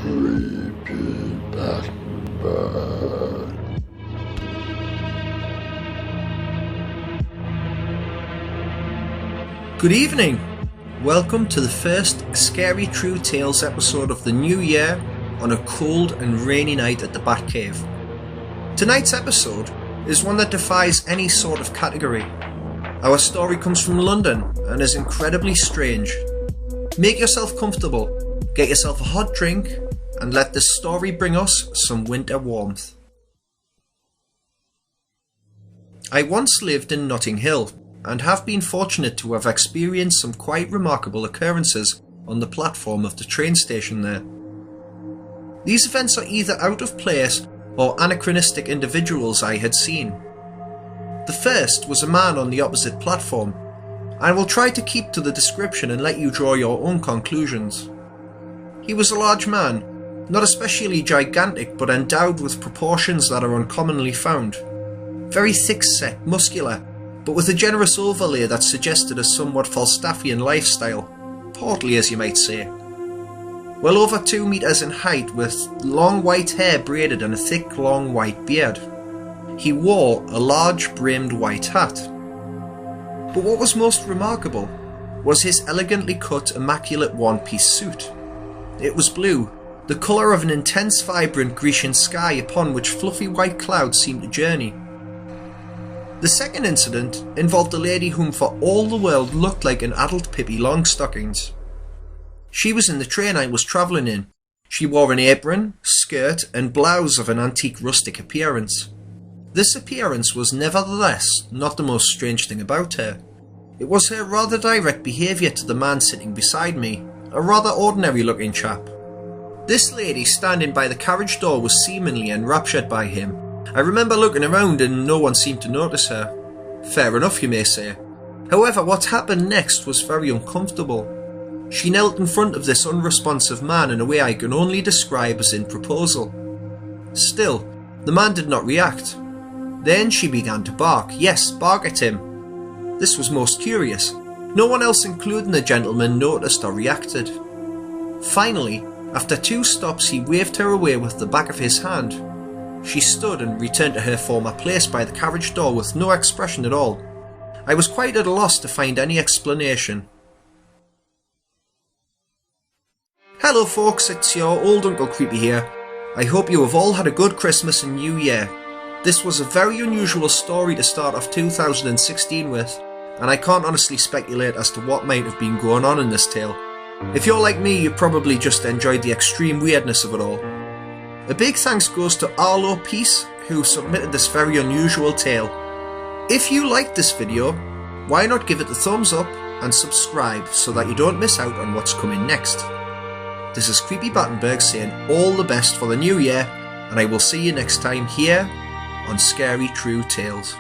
Creepy Battenberg. Good evening! Welcome to the first Scary True Tales episode of the new year on a cold and rainy night at the Batcave. Tonight's episode is one that defies any sort of category. Our story comes from London and is incredibly strange. Make yourself comfortable, get yourself a hot drink, and let this story bring us some winter warmth. I once lived in Notting Hill, and have been fortunate to have experienced some quite remarkable occurrences on the platform of the train station there. These events are either out of place or anachronistic individuals I had seen. The first was a man on the opposite platform. I will try to keep to the description and let you draw your own conclusions. He was a large man, not especially gigantic but endowed with proportions that are uncommonly found. Very thick-set, muscular, but with a generous overlay that suggested a somewhat Falstaffian lifestyle, portly as you might say. Well over 2 meters in height, with long white hair braided and a thick long white beard. He wore a large brimmed white hat. But what was most remarkable was his elegantly cut immaculate one-piece suit. It was blue, the colour of an intense vibrant Grecian sky upon which fluffy white clouds seemed to journey. The second incident involved a lady whom for all the world looked like an adult Pippi Longstockings. She was in the train I was travelling in. She wore an apron, skirt and blouse of an antique rustic appearance. This appearance was nevertheless not the most strange thing about her. It was her rather direct behaviour to the man sitting beside me, a rather ordinary looking chap. This lady standing by the carriage door was seemingly enraptured by him. I remember looking around and no one seemed to notice her. Fair enough, you may say. However, what happened next was very uncomfortable. She knelt in front of this unresponsive man in a way I can only describe as in proposal. Still, the man did not react. Then she began to bark, yes, bark at him. This was most curious. No one else including the gentleman noticed or reacted. Finally, after 2 stops he waved her away with the back of his hand. She stood and returned to her former place by the carriage door with no expression at all. I was quite at a loss to find any explanation. Hello folks, it's your old Uncle Creepy here. I hope you have all had a good Christmas and New Year. This was a very unusual story to start off 2016 with, and I can't honestly speculate as to what might have been going on in this tale. If you're like me, you probably just enjoyed the extreme weirdness of it all. A big thanks goes to Arlo Peace, who submitted this very unusual tale. If you liked this video, why not give it a thumbs up and subscribe so that you don't miss out on what's coming next. This is Creepy Battenberg saying all the best for the new year, and I will see you next time here on Scary True Tales.